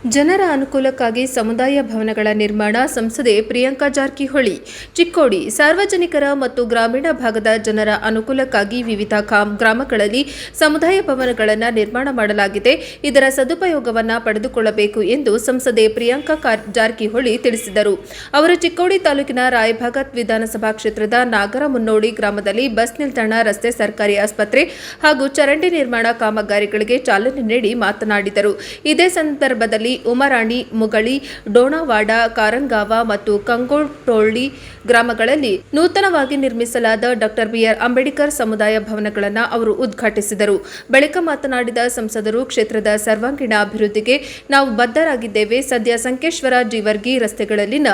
ಜನರ ಅನುಕೂಲಕ್ಕಾಗಿ ಸಮುದಾಯ ಭವನಗಳ ನಿರ್ಮಾಣ ಸಂಸದೆ ಪ್ರಿಯಾಂಕಾ ಜಾರಕಿಹೊಳಿ. ಚಿಕ್ಕೋಡಿ ಸಾರ್ವಜನಿಕರ ಮತ್ತು ಗ್ರಾಮೀಣ ಭಾಗದ ಜನರ ಅನುಕೂಲಕ್ಕಾಗಿ ವಿವಿಧ ಗ್ರಾಮಗಳಲ್ಲಿ ಸಮುದಾಯ ಭವನಗಳನ್ನು ನಿರ್ಮಾಣ ಮಾಡಲಾಗಿದೆ. ಇದರ ಸದುಪಯೋಗವನ್ನು ಪಡೆದುಕೊಳ್ಳಬೇಕು ಎಂದು ಸಂಸದೆ ಪ್ರಿಯಾಂಕಾ ಜಾರಕಿಹೊಳಿ ತಿಳಿಸಿದರು. ಅವರು ಚಿಕ್ಕೋಡಿ ತಾಲೂಕಿನ ರಾಯಭಾಗ ವಿಧಾನಸಭಾ ಕ್ಷೇತ್ರದ ನಾಗರಮುನ್ನೋಡಿ ಗ್ರಾಮದಲ್ಲಿ ಬಸ್ ನಿಲ್ದಾಣ, ರಸ್ತೆ, ಸರ್ಕಾರಿ ಆಸ್ಪತ್ರೆ ಹಾಗೂ ಚರಂಡಿ ನಿರ್ಮಾಣ ಕಾಮಗಾರಿಗಳಿಗೆ ಚಾಲನೆ ನೀಡಿ ಮಾತನಾಡಿದರು. ಇದೇ ಸಂದರ್ಭದಲ್ಲಿ ಉಮರಾಣಿ, ಮುಗಳಿ, ಡೋಣವಾಡ, ಕಾರಂಗಾವ ಮತ್ತು ಕಂಗೋಟೋಳ್ಳಿ ಗ್ರಾಮಗಳಲ್ಲಿ ನೂತನವಾಗಿ ನಿರ್ಮಿಸಲಾದ ಡಾ ಬಿ.ಆರ್. ಅಂಬೇಡ್ಕರ್ ಸಮುದಾಯ ಭವನಗಳನ್ನು ಅವರು ಉದ್ಘಾಟಿಸಿದರು. ಬಳಿಕ ಮಾತನಾಡಿದ ಸಂಸದರು, ಕ್ಷೇತ್ರದ ಸರ್ವಾಂಗೀಣ ಅಭಿವೃದ್ಧಿಗೆ ನಾವು ಬದ್ಧರಾಗಿದ್ದೇವೆ. ಸದ್ಯ ಸಂಕೇಶ್ವರ, ಜೀವರ್ಗಿ ರಸ್ತೆಗಳಲ್ಲಿನ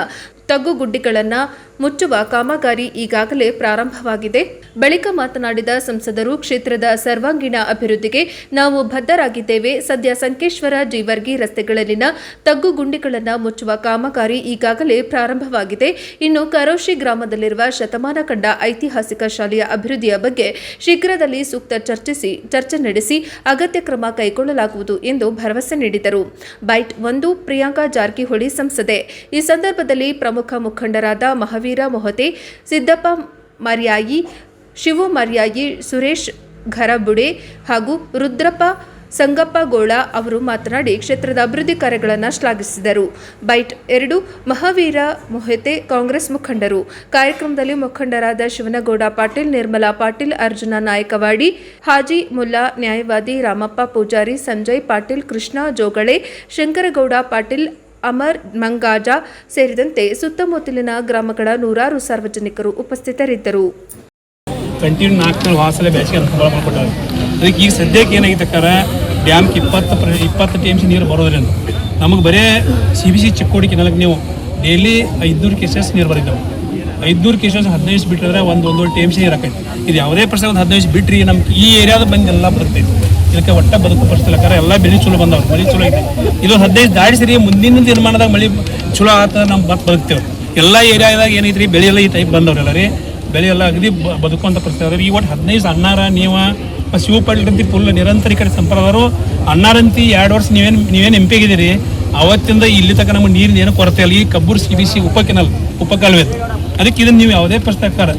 ತಗ್ಗುಗುಡ್ಡಿಗಳನ್ನು ಮುಚ್ಚುವ ಕಾಮಗಾರಿ ಈಗಾಗಲೇ ಪ್ರಾರಂಭವಾಗಿದೆ. ಬಳಿಕ ಮಾತನಾಡಿದ ಸಂಸದರು, ಕ್ಷೇತ್ರದ ಸರ್ವಾಂಗೀಣ ಅಭಿವೃದ್ಧಿಗೆ ನಾವು ಬದ್ಧರಾಗಿದ್ದೇವೆ. ಸದ್ಯ ಸಂಕೇಶ್ವರ, ಜೀವರ್ಗಿ ರಸ್ತೆಗಳಲ್ಲಿನ ತಗ್ಗುಗುಂಡಿಗಳನ್ನು ಮುಚ್ಚುವ ಕಾಮಗಾರಿ ಈಗಾಗಲೇ ಪ್ರಾರಂಭವಾಗಿದೆ. ಇನ್ನು ಕರೋಶಿ ಗ್ರಾಮದಲ್ಲಿರುವ ಶತಮಾನ ಕಂಡ ಐತಿಹಾಸಿಕ ಶಾಲೆಯ ಅಭಿವೃದ್ಧಿಯ ಬಗ್ಗೆ ಶೀಘ್ರದಲ್ಲಿ ಸೂಕ್ತ ಚರ್ಚೆ ನಡೆಸಿ ಅಗತ್ಯ ಕ್ರಮ ಕೈಗೊಳ್ಳಲಾಗುವುದು ಎಂದು ಭರವಸೆ ನೀಡಿದರು. ಬೈಟ್ 1 ಪ್ರಿಯಾಂಕಾ ಜಾರಕಿಹೊಳಿ ಸಂಸದೆ. ಈ ಸಂದರ್ಭದಲ್ಲಿ ಪ್ರಮುಖ ಮುಖಂಡರಾದ ಮಹಾವೀರ ಮೊಹತೆ, ಸಿದ್ದಪ್ಪ ಮರ್ಯಾಯಿ, ಶಿವು ಮರ್ಯಾಯಿ, ಸುರೇಶ್ ಘರಬುಡೆ ಹಾಗೂ ರುದ್ರಪ್ಪ ಸಂಗಪ್ಪಗೋಳ ಅವರು ಮಾತನಾಡಿ ಕ್ಷೇತ್ರದ ಅಭಿವೃದ್ಧಿ ಕಾರ್ಯಗಳನ್ನು ಶ್ಲಾಘಿಸಿದರು. ಬೈಟ್ 2 ಮಹಾವೀರ ಮೊಹತೆ ಕಾಂಗ್ರೆಸ್ ಮುಖಂಡರು. ಕಾರ್ಯಕ್ರಮದಲ್ಲಿ ಮುಖಂಡರಾದ ಶಿವನಗೌಡ ಪಾಟೀಲ್, ನಿರ್ಮಲಾ ಪಾಟೀಲ್, ಅರ್ಜುನ ನಾಯಕವಾಡಿ, ಹಾಜಿ ಮುಲ್ಲಾ, ನ್ಯಾಯವಾದಿ ರಾಮಪ್ಪ ಪೂಜಾರಿ, ಸಂಜಯ್ ಪಾಟೀಲ್, ಕೃಷ್ಣ ಜೋಗಳೆ, ಶಂಕರಗೌಡ ಪಾಟೀಲ್, ಅಮರ್ ಮಂಗಾಜ ಸೇರಿದಂತೆ ಸುತ್ತಮುತ್ತಲಿನ ಗ್ರಾಮಗಳ ನೂರಾರು ಸಾರ್ವಜನಿಕರು ಉಪಸ್ಥಿತರಿದ್ದರು. ಕಂಟಿನ್ಯೂ 4 ತಿಂಗಳು ವಾಸಲೆ ಬೇಸಿಗೆ ಅನುಕೂಲ ಮಾಡಿಕೊಟ್ಟಾರೆ. ಅದಕ್ಕೆ ಈಗ ಸದ್ಯಕ್ಕೆ ಏನಾಗಿತ್ತಕ್ಕಾರ ಡ್ಯಾಮ್ಗೆ 20 TMC ನೀರು ಬರೋದ್ರಿಂದ ನಮಗೆ ಬರೀ CBC ಚಿಕ್ಕೋಡಿ ಕೆನಾಲ್ಗೆ ನೀವು ಡೈಲಿ 500 ಕೇಸಸ್ ನೀರು ಬರಿದ್ದಾವೆ. 500 ಕೇಸಸ್ 15 ಬಿಟ್ಟರೆ 1 TMC ನೀರು ಹಾಕೈತಿ. ಇದು ಯಾವುದೇ ಪ್ರಶ್ನೆ ಒಂದು 15 ಬಿಟ್ರಿ ನಮ್ಗೆ ಈ ಏರಿಯಾದ ಬಂದು ಎಲ್ಲ ಬರ್ತೈತಿ. ಇದಕ್ಕೆ ಒಟ್ಟ ಬದುಕು ಪರಿಸ್ಥಿತಿಲಕ್ಕಾರ ಎಲ್ಲ ಬೆಳೆ ಚಲೋ ಬಂದವ್ರು, ಮಳೆ ಚಲೋ ಐತಿ. ಇದು 15 ದಾಡಿಸಿರಿ ಮುಂದಿನ ನಿರ್ಮಾಣದಾಗ ಮಳೆ ಚಲೋ ಆತ ನಮ್ಮ ಬದುಕ್ತೇವೆ. ಎಲ್ಲ ಏರಿಯಾದಾಗ ಏನೈತ್ರಿ ಬೆಳೆ ಎಲ್ಲ ಈ ಟೈಪ್ ಬಂದವ್ರೆಲ್ಲ ರೀ, ಬೆಳೆ ಎಲ್ಲ ಅಗದಿ ಬದುಕುವಂಥ ಪರಿಸ್ಥಿತಿ ಅದ. ಈ ಒಟ್ಟು 15 ಅಣ್ಣಾರ ನೀವು ಶಿವ ಪಾಟೀಲ್ರಂತಿ ಫುಲ್ ನಿರಂತರ ಈ ಕಡೆ ಸಂಪರ್ಕದವರು ಅಣ್ಣಾರಂತಿ 2 ವರ್ಷ ನೀವೇನು MP ಆಗಿದ್ದೀರಿ. ಅವತ್ತಿಂದ ಇಲ್ಲಿ ತನಕ ನಮಗೆ ನೀರಿನ ಏನು ಕೊರತೆ ಇಲ್ಲ. ಈ ಕಬ್ಬೂರು CBC ಉಪಕಾಲುವೆ ಅದಕ್ಕೆ ಇದನ್ನು ನೀವು ಯಾವುದೇ ಪ್ರಶ್ನೆಕಾರ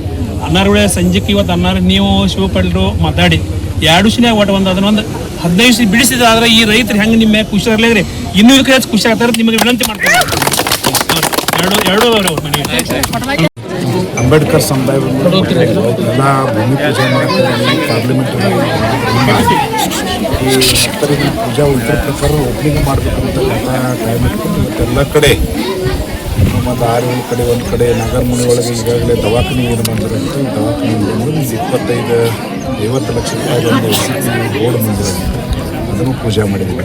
ಅಣ್ಣಾರುಳೆ ಸಂಜೆಗೆ ಇವತ್ತು ಅಣ್ಣಾರ ನೀವು ಶಿವ ಪಾಟೀಲ್ರು ಮಾತಾಡಿ 2 ವರ್ಷನೇ ಒಟ್ಟು ಅದನ್ನೊಂದು 15 ಬಿಡಿಸಿದ್ರೆ ಈ ರೈತರು ಹೆಂಗೆ ನಿಮ್ಮ ಖುಷಿ ಇರಲಿ ಇನ್ನೂ ಹೆಚ್ಚು ಖುಷಿ ಆಗ್ತಾರೆ. ನಿಮಗೆ ವಿನಂತಿ ಮಾಡ್ತಾರೆ. ಎರಡು ಅಂಬೇಡ್ಕರ್ ಸಮುದಾಯ ಎಲ್ಲ ಭೂಮಿ ಪೂಜೆ ಮಾಡ್ತಾರೆ. ಪಾರ್ಲಿಮೆಂಟ್ ಈ ಪೂಜಾ ಇದ್ರ ಪ್ರಕಾರ ಓಪನಿಂಗ್ ಮಾಡಬೇಕಂತ ಟೈಮ್ ಇಟ್ಕೊಂಡು ಇವತ್ತೆಲ್ಲ ಕಡೆ ನಮ್ಮ ದಾರಿಗಳ ಕಡೆ ಒಂದು ಕಡೆ ನಾಗರಮುನಿ ಒಳಗೆ ಈಗಾಗಲೇ ದವಾಖಾನೆ ಏನು ಬಂದಿರೋಂಥ ದವಾಖಾನೆ ಬಂದು 25-50 ಲಕ್ಷ ರೂಪಾಯಿ ಒಂದು ರೋಡ್ ಬಂದಿರೋದು ಅದನ್ನು ಪೂಜೆ ಮಾಡಿದ್ದೀವಿ.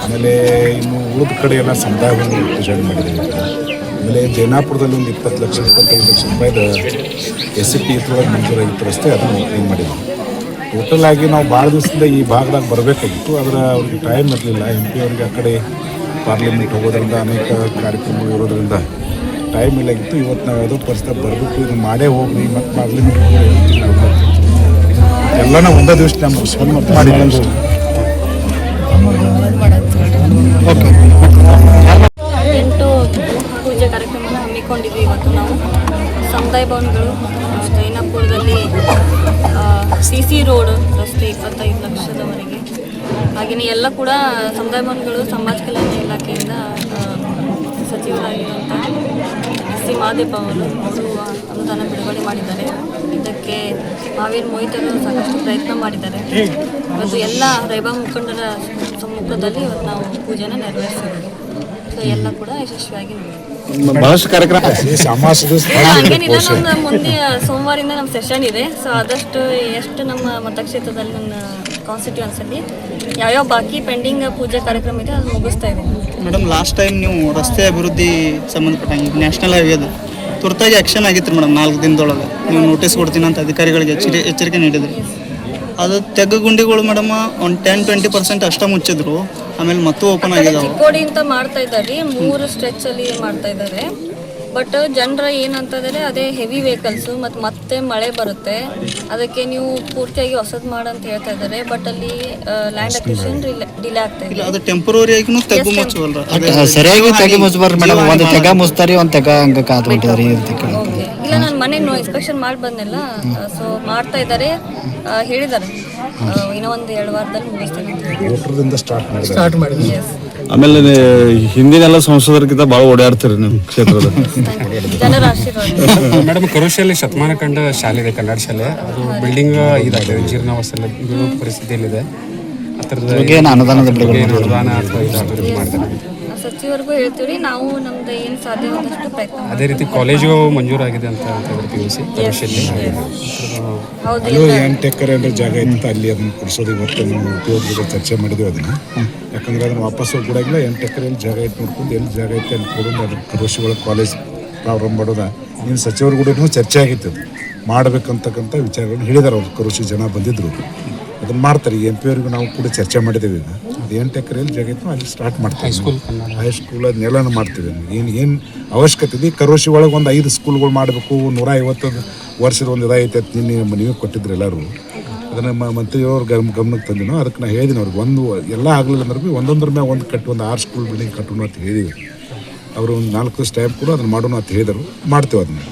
ಆಮೇಲೆ ಇನ್ನು ಉಳಿದ ಕಡೆ ಎಲ್ಲ ಸಮುದಾಯವನ್ನು ಪೂಜೆ ಮಾಡಿದ್ದೀವಿ. ಆಮೇಲೆ ಜೈನಾಪುರದಲ್ಲಿ ಒಂದು 20 ಲಕ್ಷ 25 ಲಕ್ಷ ರೂಪಾಯಿದ SCP ಇದ್ರೊಳಗೆ ಮಂಜೂರಾಗಿತ್ತು ರಸ್ತೆ, ಅದನ್ನು ಓಪನಿಂಗ್ ಮಾಡಿದ್ವಿ. ಟೋಟಲ್ ಆಗಿ ನಾವು ಭಾಳ ದಿವಸದಿಂದ ಈ ಭಾಗದಾಗ ಬರಬೇಕಾಗಿತ್ತು, ಆದರೆ ಅವ್ರಿಗೆ ಟೈಮ್ ಇರಲಿಲ್ಲ. MP ಅವ್ರಿಗೆ ಆ ಕಡೆ ಪಾರ್ಲಿಮೆಂಟ್ ಹೋಗೋದ್ರಿಂದ ಅನೇಕ ಕಾರ್ಯಕ್ರಮಗಳು ಇರೋದ್ರಿಂದ ಟೈಮ್ ಇಲ್ಲಾಗಿತ್ತು. ಇವತ್ತು ನಾವು ಯಾವುದೋ ಪರಿಸ್ಥಿತಿ ಬರಬೇಕು, ಇದು ಮಾಡೇ ಹೋಗಿ ಮತ್ತು ಪಾರ್ಲಿಮೆಂಟ್ ಎಲ್ಲನೂ ಒಂದೇ ದಿವಸ ನಮ್ಮ ಮಾಡಿಲ್ಲ. ಓಕೆ, 8 ಪೂಜೆ ಕಾರ್ಯಕ್ರಮವನ್ನು ಹಮ್ಮಿಕೊಂಡಿದ್ವಿ. ಇವತ್ತು ನಾವು ಸಮುದಾಯ ಭವನಗಳು ಜೈನಾಪುರದಲ್ಲಿ CC ರೋಡ್ ರಸ್ತೆ 25 ಲಕ್ಷದವರೆಗೆ, ಹಾಗೆಯೇ ಎಲ್ಲ ಕೂಡ ಸಮುದಾಯ ಭವನಗಳು ಸಮಾಜ ಕಲ್ಯಾಣ ಇಲಾಖೆಯಿಂದ ಸಚಿವರಾಗಿರುವಂಥ SC ಮಾದೇಪ್ಪ ಅವರು ಅನುದಾನ ಬಿಡುಗಡೆ ಮಾಡಿದ್ದಾರೆ. ಇದಕ್ಕೆ ಮಹಾವೀರ್ ಮೊಹಿತರು ಸಾಕಷ್ಟು ಪ್ರಯತ್ನ ಮಾಡಿದ್ದಾರೆ. ಇವತ್ತು ಎಲ್ಲ ರೈಬಾ ಮುಖಂಡರ ಸಮ್ಮುಖದಲ್ಲಿ ಇವತ್ತು ನಾವು ಪೂಜೆನ ನೆರವೇರಿಸಿದ್ದೀವಿ. ಸೊ ಎಲ್ಲ ಕೂಡ ಯಶಸ್ವಿಯಾಗಿ ಬಹಳಷ್ಟು ಕಾರ್ಯಕ್ರಮ ಹಂಗೇನಿಲ್ಲ. ನಮ್ಮ ಮುಂದೆ ಸೋಮವಾರಿಂದ ನಮ್ಮ ಸೆಷನ್ ಇದೆ. ಸೊ ಆದಷ್ಟು ಎಷ್ಟು ನಮ್ಮ ಮತಕ್ಷೇತ್ರದಲ್ಲಿ ನನ್ನ ಕಾನ್ಸ್ಟಿಟ್ಯೂನ್ಸಲ್ಲಿ ಯಾವ್ಯಾವ ಬಾಕಿ ಪೆಂಡಿಂಗ್ ಪೂಜೆ ಕಾರ್ಯಕ್ರಮ ಇದೆ ಅದು ಮುಗಿಸ್ತಾ ಇದ್ದೀನಿ. ಮೇಡಮ್, ಲಾಸ್ಟ್ ಟೈಮ್ ನೀವು ರಸ್ತೆ ಅಭಿವೃದ್ಧಿ ಸಂಬಂಧಪಟ್ಟಂಗೆ ನ್ಯಾಷನಲ್ ಹೈವೇದು ತುರ್ತಾಗಿ ಆ್ಯಕ್ಷನ್ ಆಗಿತ್ತು ಮೇಡಮ್. 4 ದಿನದೊಳಗೆ ನೀವು ನೋಟಿಸ್ ಕೊಡ್ತೀನಿ ಅಂತ ಅಧಿಕಾರಿಗಳಿಗೆ ಎಚ್ಚರಿಕೆ ನೀಡಿದ್ರು. ಅದು ತೆಗ್ಗುಗುಂಡಿಗಳು ಮೇಡಮ್ ಒಂದು 10-20% ಅಷ್ಟೇ ಮುಚ್ಚಿದ್ರು, ಆಮೇಲೆ ಮತ್ತೆ ಓಪನ್ ಆಗಿದಾವೆ. ಚಿಕ್ಕೋಡಿ ಅಂತ ಮಾಡ್ತಾ ಇದ್ದಾರೆ, 3 ಸ್ಟ್ರೆಚ್ ಅಲ್ಲಿ ಮಾಡ್ತಾ ಇದ್ದಾರೆ. ಬಟ್ ಜನರ ಏನಂತಂದರೆ ಅದೇ ಹೆವಿ ವೆಹಿಕಲ್ಸು ಮತ್ತು ಮತ್ತೆ ಮಳೆ ಬರುತ್ತೆ, ಅದಕ್ಕೆ ನೀವು ಪೂರ್ತಿಯಾಗಿ ಹೊಸದು ಮಾಡಂತ ಹೇಳ್ತಾ ಇದ್ದಾರೆ. ಬಟ್ ಅಲ್ಲಿ ಲ್ಯಾಂಡ್ ಅಕ್ವಿಷನ್ ಡಿಲೇ ಆಗ್ತಾ ಇದೆ. ಅದು ಟೆಂಪರರಿ ಆಗಿನೂ ತೆಗ್ಗು ಮುಚ್ಚವಲ್ರ ಸರಿಯಾಗಿ ತೆಗೆ ಮುಚ್ಚಬಾರ್ದು ಮೇಡಮ್. ಒಂದು ತೆಗ ಮುಚ್ತಾರಿ, ಒಂದು ತೆಗ ಹಂಗೆ ಕಾತ್ಬಿಟ್ಟಿದ್ರಿ ಅಂತ ಕೇಳಿ. ಓಕೆ, ಇಲ್ಲ ನಾನು ಮನೆ ಇನ್ಸ್ಪೆಕ್ಷನ್ ಮಾಡಿ ಬಂದೆಲ್ಲ, ಸೊ ಮಾಡ್ತಾ ಇದ್ದಾರೆ, ಹೇಳಿದ್ದಾರೆ ಇನ್ನೂ ಒಂದು 2 ವಾರದಲ್ಲಿ ಮುಗಿಸ್ತೀನಿ ಅಂತ ಹೇಳಿ. ಮೋಟ್ರದಿಂದ ಸ್ಟಾರ್ಟ್ ಮಾಡಿದ್ರೆ ಎಸ್, ಆಮೇಲೆ ಹಿಂದಿನೆಲ್ಲ ಸಂಸದರಿಗಿಂತ ಭಾಳ ಓಡಾಡ್ತೀರಿ ನೀವು ಕ್ಷೇತ್ರದ. ಜನರ ಆಶೀರ್ವಾದ. ಮೇಡಮ್, ಕರೋಶಿಯಲ್ಲಿ ಶತಮಾನ ಕಂಡ ಶಾಲೆ ಇದೆ, ಕನ್ನಡ ಶಾಲೆ. ಅದು ಬಿಲ್ಡಿಂಗ್ ಇದಾಗಿದೆ, ಜೀರ್ಣಾವಸ್ಥೆಯಲ್ಲಿ ಬೀಳುವ ಪರಿಸ್ಥಿತಿಯಲ್ಲಿದೆ. ಏನು ಅನುದಾನದ ಬಿಡುಗಡೆ ಅನುದಾನ ಅಥವಾ ಇದು ಅಭಿವೃದ್ಧಿ ಮಾಡ್ತಾರೆ. ಸಚಿವರಿಗೂ ಹೇಳ್ತೀವಿ, ನಾವು ನಮ್ದು ಏನು ಸಾಧ್ಯವಾದಷ್ಟು ಪ್ರಯತ್ನ ಅದೇ ರೀತಿ ಕಾಲೇಜು ಮಂಜೂರಾಗಿದೆ ಅಂತ ಹೇಳಿದ್ರೆ PUC ಕರೋಶಿಯಲ್ಲಿ. ಹೌದು. ಅಲ್ಲೂ 8 ಎಕರೆ ಅಂದ್ರೆ ಜಾಗ ಇತ್ತು, ಅಲ್ಲಿ ಅದನ್ನು ಕೊಡಿಸೋದು ಇವತ್ತು ನಾವು ಉಪಯೋಗ ಚರ್ಚೆ ಮಾಡಿದ್ವಿ ಅದನ್ನು. ಯಾಕಂದ್ರೆ ಅದನ್ನು ವಾಪಸ್ ಹೋಗ್ಬಿಡಾಗಿಲ್ಲ. 8 ಎಕರೆಯಲ್ಲಿ ಜಾಗ ಇತ್ತು ನೋಡ್ಕೊಂಡು ಎಲ್ಲಿ ಜಾಗ ಐತೆ ಅಲ್ಲಿ ಕೊಡೋದು, ಅದ್ರ ಕರೋಶಿ ಒಳಗೆ ಕಾಲೇಜ್ ಪ್ರಾರಂಭ ಮಾಡೋದ. ಇನ್ನು ಸಚಿವರು ಕೂಡ ಚರ್ಚೆ ಆಗಿತ್ತು, ಅದು ಮಾಡಬೇಕಂತಕ್ಕಂಥ ವಿಚಾರಗಳನ್ನು ಹೇಳಿದಾರೆ ಅವ್ರು. ಕರೋಶಿ ಜನ ಬಂದಿದ್ದರು, ಅದನ್ನು ಮಾಡ್ತಾರೆ. ಈ MP ಅವ್ರಿಗೂ ನಾವು ಕೂಡ ಚರ್ಚೆ ಮಾಡಿದ್ದೇವೆ. ಈಗ ಅದು 8 ಎಕರೆಯಲ್ಲಿ ಜಾಗ ಇತ್ತು, ಅಲ್ಲಿ ಸ್ಟಾರ್ಟ್ ಮಾಡ್ತೀವಿ. ಹೈಸ್ಕೂಲ್ ಅದನ್ನೆಲ್ಲನೂ ಮಾಡ್ತೀವಿ. ಏನು ಅವಶ್ಯಕತೆ ಇದೆ, ಕರೋಶಿ ಒಳಗೆ ಒಂದು 5 ಸ್ಕೂಲ್ಗಳು ಮಾಡಬೇಕು. 150 ವರ್ಷದ ಒಂದು ಇದೈತೆ ಅಂತ ನೀವು ಕೊಟ್ಟಿದ್ರು ಎಲ್ಲರೂ. ಅದನ್ನು ಮಂತ್ರಿಯವ್ರ ಗಮನಕ್ಕೆ ತಂದಿನೋ. ಅದಕ್ಕೆ ನಾನು ಹೇಳಿದ್ದೀನಿ ಅವ್ರಿಗೆ, ಒಂದು ಎಲ್ಲ ಆಗಲಿಲ್ಲ ಅಂದ್ರೆ ಭೀ ಒಂದೊಂದ್ರ ಮೇಲೆ ಒಂದು ಕಟ್ಟು, ಒಂದು 6 ಸ್ಕೂಲ್ ಬಿಲ್ಡಿಂಗ್ ಕಟ್ಟೋಣ ಅಂತ ಹೇಳಿದ್ದೀವಿ. ಅವರು ಒಂದು 4 ವರ್ಷ ಟೈಮ್ ಕೂಡ ಅದನ್ನು ಮಾಡೋಣ ಅಂತ ಹೇಳಿದರು. ಮಾಡ್ತೇವೆ ಅದನ್ನು.